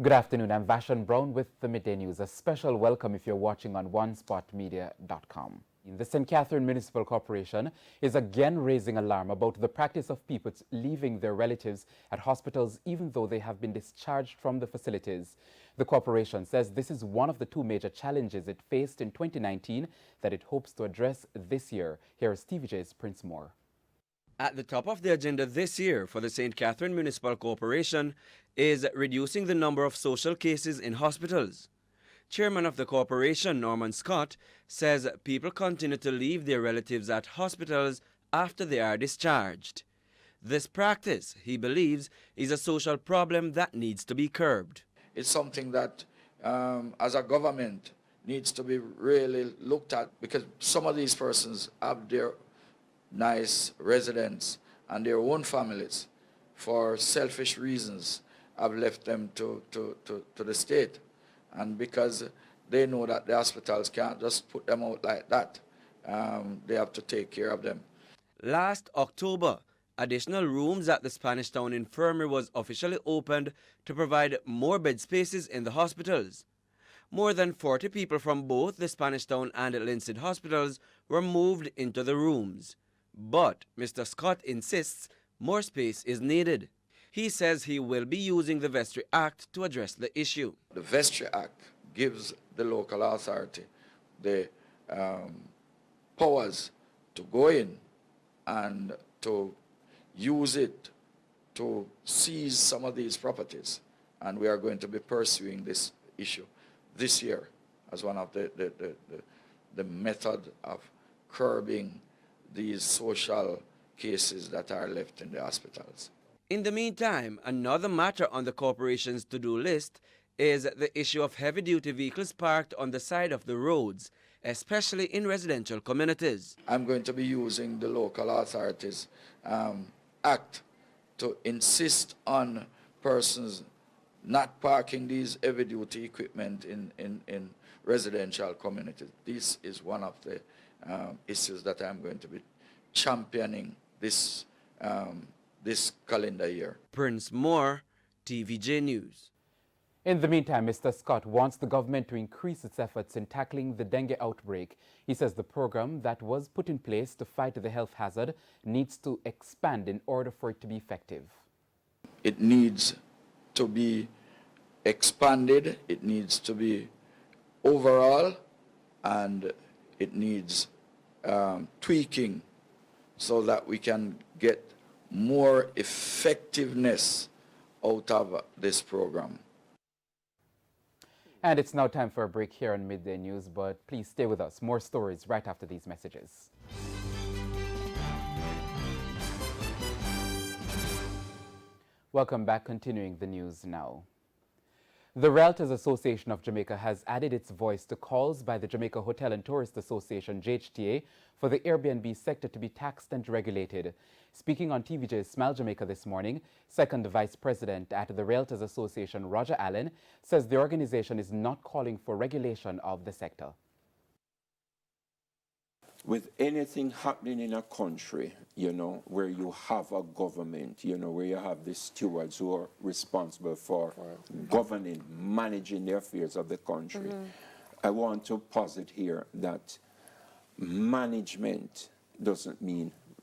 Good afternoon, I'm Vashon Brown with the Midday News. A special welcome if you're watching on onespotmedia.com. The St. Catherine Municipal Corporation is again raising alarm about the practice of people leaving their relatives at hospitals even though they have been discharged from the facilities. The corporation says this is one of the two major challenges it faced in 2019 that it hopes to address this year. Here is TVJ's Prince Moore. At the top of the agenda this year for the St. Catherine Municipal Corporation is reducing the number of social cases in hospitals. Chairman of the corporation, Norman Scott, says people continue to leave their relatives at hospitals after they are discharged. This practice, he believes, is a social problem that needs to be curbed. It's something that, as a government, needs to be really looked at, because some of these persons have their nice residence and their own families, for selfish reasons, have left them to the state. And because they know that the hospitals can't just put them out like that, they have to take care of them. Last October, additional rooms at the Spanish Town Infirmary was officially opened to provide more bed spaces in the hospitals. More than 40 people from both the Spanish Town and Linseed hospitals were moved into the rooms. But Mr. Scott insists more space is needed. He says he will be using the Vestry Act to address the issue. The Vestry Act gives the local authority the powers to go in and to use it to seize some of these properties. And we are going to be pursuing this issue this year as one of the method of curbing these social cases that are left in the hospitals. In the meantime, another matter on the corporation's to-do list is the issue of heavy-duty vehicles parked on the side of the roads, especially in residential communities. I'm going to be using the local authorities act to insist on persons not parking these heavy-duty equipment in residential communities. This is one of the issues that I'm going to be championing this calendar year. Prince Moore, TVJ News. In the meantime, Mr. Scott wants the government to increase its efforts in tackling the dengue outbreak. He says the program that was put in place to fight the health hazard needs to expand in order for it to be effective. It needs to be expanded, it needs to be overall, and it needs tweaking so that we can get more effectiveness out of this program. And it's now time for a break here on Midday News, but please stay with us. More stories right after these messages. Welcome back, continuing the news now. The Realtors Association of Jamaica has added its voice to calls by the Jamaica Hotel and Tourist Association, JHTA, for the Airbnb sector to be taxed and regulated. Speaking on TVJ's Smile Jamaica this morning, Second Vice President at the Realtors Association, Roger Allen, says the organization is not calling for regulation of the sector. With anything happening in a country, where you have a government, where you have the stewards who are responsible for governing, managing the affairs of the country, I want to posit here that management doesn't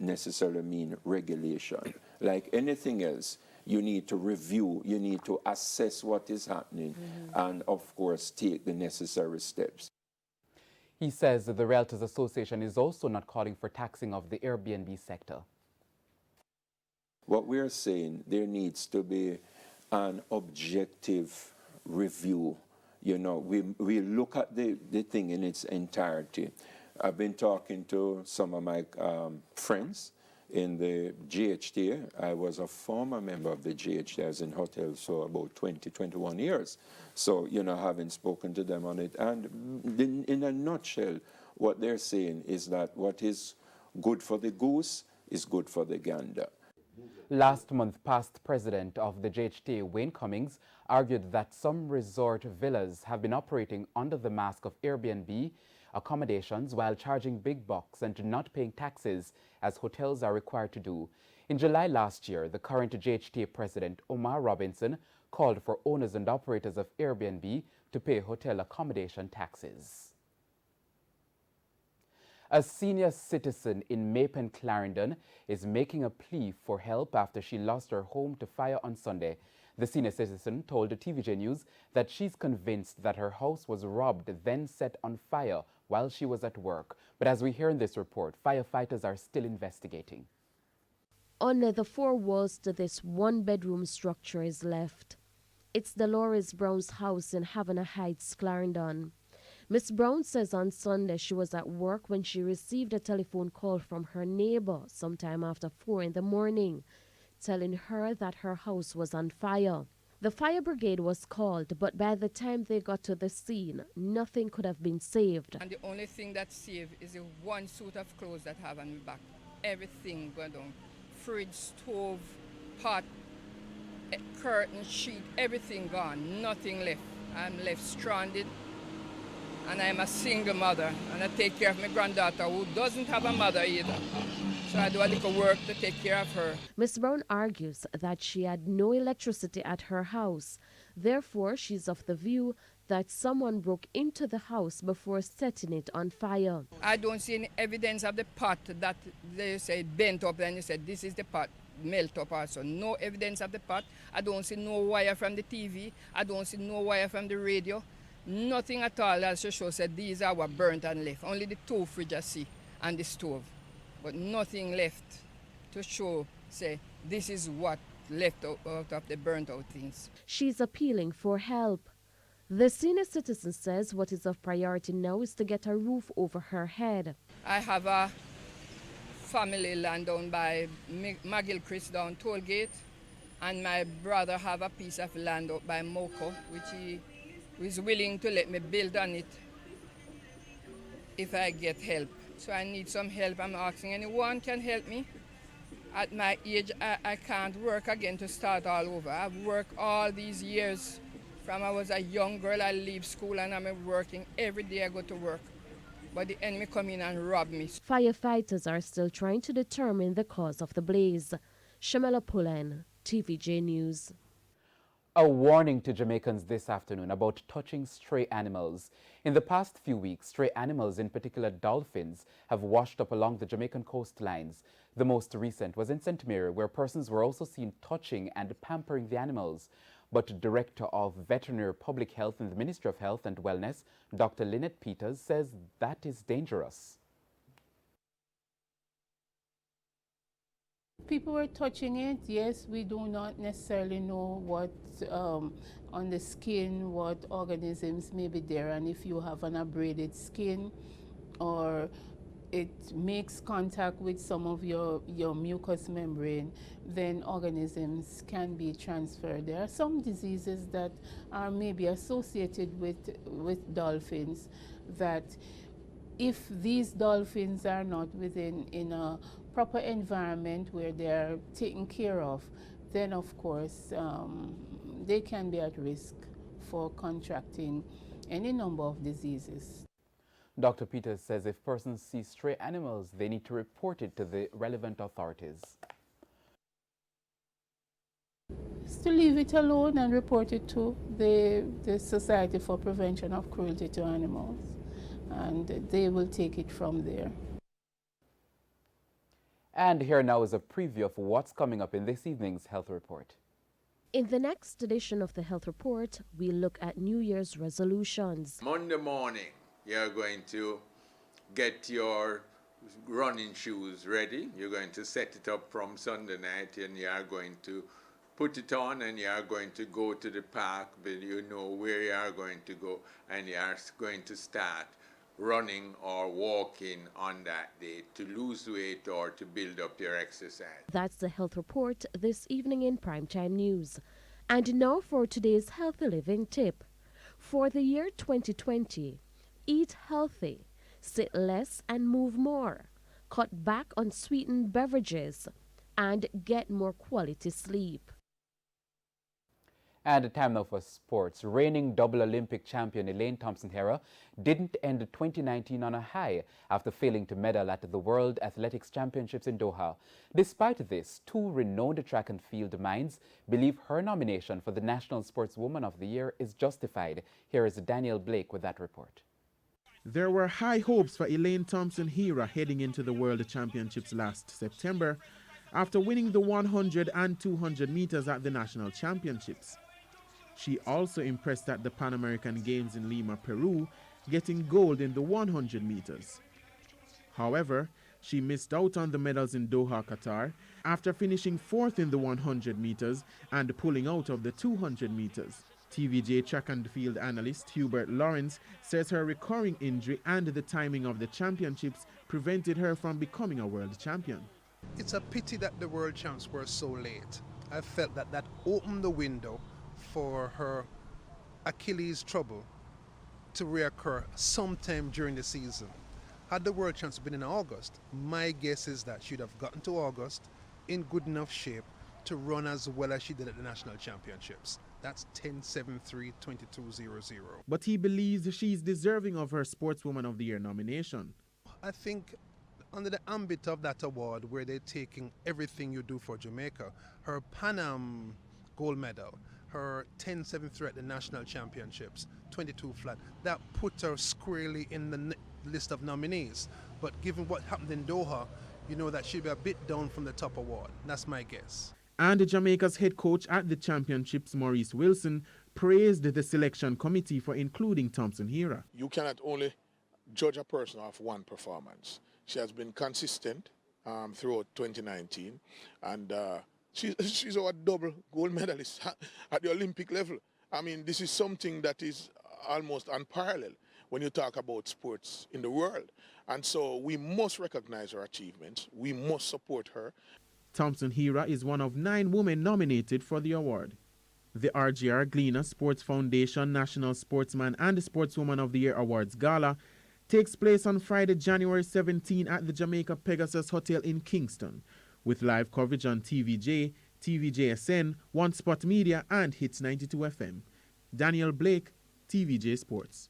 necessarily mean regulation. Like anything else, you need to review, you need to assess what is happening, and of course take the necessary steps. He says that the Realtors Association is also not calling for taxing of the Airbnb sector. What we're saying, there needs to be an objective review. We look at the thing in its entirety. I've been talking to some of my friends in the GHTA. I was a former member of the GHTA. I was in hotels for about 21 years. So, having spoken to them on it. And in a nutshell, what they're saying is that what is good for the goose is good for the gander. Last month, past president of the JHTA, Wayne Cummings, argued that some resort villas have been operating under the mask of Airbnb accommodations while charging big bucks and not paying taxes as hotels are required to do. In July last year, the current JHTA president, Omar Robinson, called for owners and operators of Airbnb to pay hotel accommodation taxes. A senior citizen in Mapen, Clarendon is making a plea for help after she lost her home to fire on Sunday. The senior citizen told the TVJ News that she's convinced that her house was robbed, then set on fire while she was at work. But as we hear in this report, firefighters are still investigating. Under the four walls to this one-bedroom structure is left. It's Dolores Brown's house in Havana Heights, Clarendon. Miss Brown says on Sunday she was at work when she received a telephone call from her neighbor sometime after 4 in the morning, telling her that her house was on fire. The fire brigade was called, but by the time they got to the scene, nothing could have been saved. And the only thing that saved is the one suit of clothes that I have on my back. Everything gone down. Fridge, stove, pot, curtain, sheet, everything gone. Nothing left. I'm left stranded. And I'm a single mother, and I take care of my granddaughter who doesn't have a mother either. So I do a little work to take care of her. Miss Brown argues that she had no electricity at her house. Therefore, she's of the view that someone broke into the house before setting it on fire. I don't see any evidence of the pot that they say bent up, and you said this is the pot, melt up also. No evidence of the pot. I don't see no wire from the TV. I don't see no wire from the radio. Nothing at all as to show said these are what burnt and left. Only the two fridges I see and the stove. But nothing left to show, say, this is what left out of the burnt out things. She's appealing for help. The senior citizen says what is of priority now is to get a roof over her head. I have a family land down by McGill-Chris down toll gate, and my brother have a piece of land up by Moko, which he is willing to let me build on it if I get help. So I need some help. I'm asking anyone can help me. At my age, I can't work again to start all over. I've worked all these years. From I was a young girl, I leave school and I'm working. Every day I go to work. But the enemy come in and rob me. Firefighters are still trying to determine the cause of the blaze. Shamela Pullen, TVJ News. A warning to Jamaicans this afternoon about touching stray animals. In the past few weeks, stray animals, in particular dolphins, have washed up along the Jamaican coastlines. The most recent was in St. Mary, where persons were also seen touching and pampering the animals. But Director of Veterinary Public Health in the Ministry of Health and Wellness, Dr. Lynette Peters, says that is dangerous. People were touching it. Yes, we do not necessarily know what on the skin, what organisms may be there, and if you have an abraded skin or it makes contact with some of your mucous membrane, then organisms can be transferred. There are some diseases that are maybe associated with dolphins that if these dolphins are not in a proper environment where they're taken care of, then of course they can be at risk for contracting any number of diseases. Dr. Peters says if persons see stray animals, they need to report it to the relevant authorities. It's to leave it alone and report it to the Society for Prevention of Cruelty to Animals, and they will take it from there. And here now is a preview of what's coming up in this evening's Health Report. In the next edition of the Health Report, we look at New Year's resolutions. Monday morning, you're going to get your running shoes ready. You're going to set it up from Sunday night, and you are going to put it on, and you are going to go to the park, but you know where you are going to go, and you are going to start running or walking on that day to lose weight or to build up your exercise. That's the Health Report this evening in Primetime News. And now for today's healthy living tip. For the year 2020, eat healthy, sit less and move more, cut back on sweetened beverages, and get more quality sleep. And time now for sports. Reigning double Olympic champion Elaine Thompson-Herah didn't end 2019 on a high after failing to medal at the World Athletics Championships in Doha. Despite this, two renowned track and field minds believe her nomination for the National Sportswoman of the Year is justified. Here is Daniel Blake with that report. There were high hopes for Elaine Thompson-Herah heading into the World Championships last September after winning the 100 and 200 meters at the National Championships. She also impressed at the Pan American Games in Lima, Peru, getting gold in the 100 meters. However, she missed out on the medals in Doha, Qatar, after finishing fourth in the 100 meters and pulling out of the 200 meters. TVJ track and field analyst Hubert Lawrence says her recurring injury and the timing of the championships prevented her from becoming a world champion. It's a pity that the world champs were so late. I felt that that opened the window for her Achilles trouble to reoccur sometime during the season. Had the world champs been in August, my guess is that she'd have gotten to August in good enough shape to run as well as she did at the national championships. That's 10.73.22.00. But he believes she's deserving of her Sportswoman of the Year nomination. I think under the ambit of that award, where they're taking everything you do for Jamaica, her Pan Am gold medal, her 10.73 at the national championships, 22 flat, that put her squarely in the list of nominees. But given what happened in Doha, you know that she'll be a bit down from the top award. That's my guess. And Jamaica's head coach at the championships, Maurice Wilson, praised the selection committee for including Thompson-Herah. You cannot only judge a person off one performance. She has been consistent throughout 2019, and she's our double gold medalist at the Olympic level. I mean, this is something that is almost unparalleled when you talk about sports in the world. And so we must recognize her achievements. We must support her. Thompson-Herah is one of 9 women nominated for the award. The RGR Gleaner Sports Foundation National Sportsman and Sportswoman of the Year Awards Gala takes place on Friday, January 17 at the Jamaica Pegasus Hotel in Kingston, with live coverage on TVJ, TVJSN, One Spot Media and Hits 92 FM. Daniel Blake, TVJ Sports.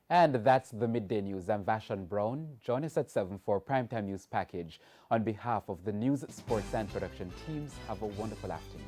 And that's the Midday News. I'm Vashon Brown. Join us at 7 for Primetime News Package. On behalf of the news, sports and production teams, have a wonderful afternoon.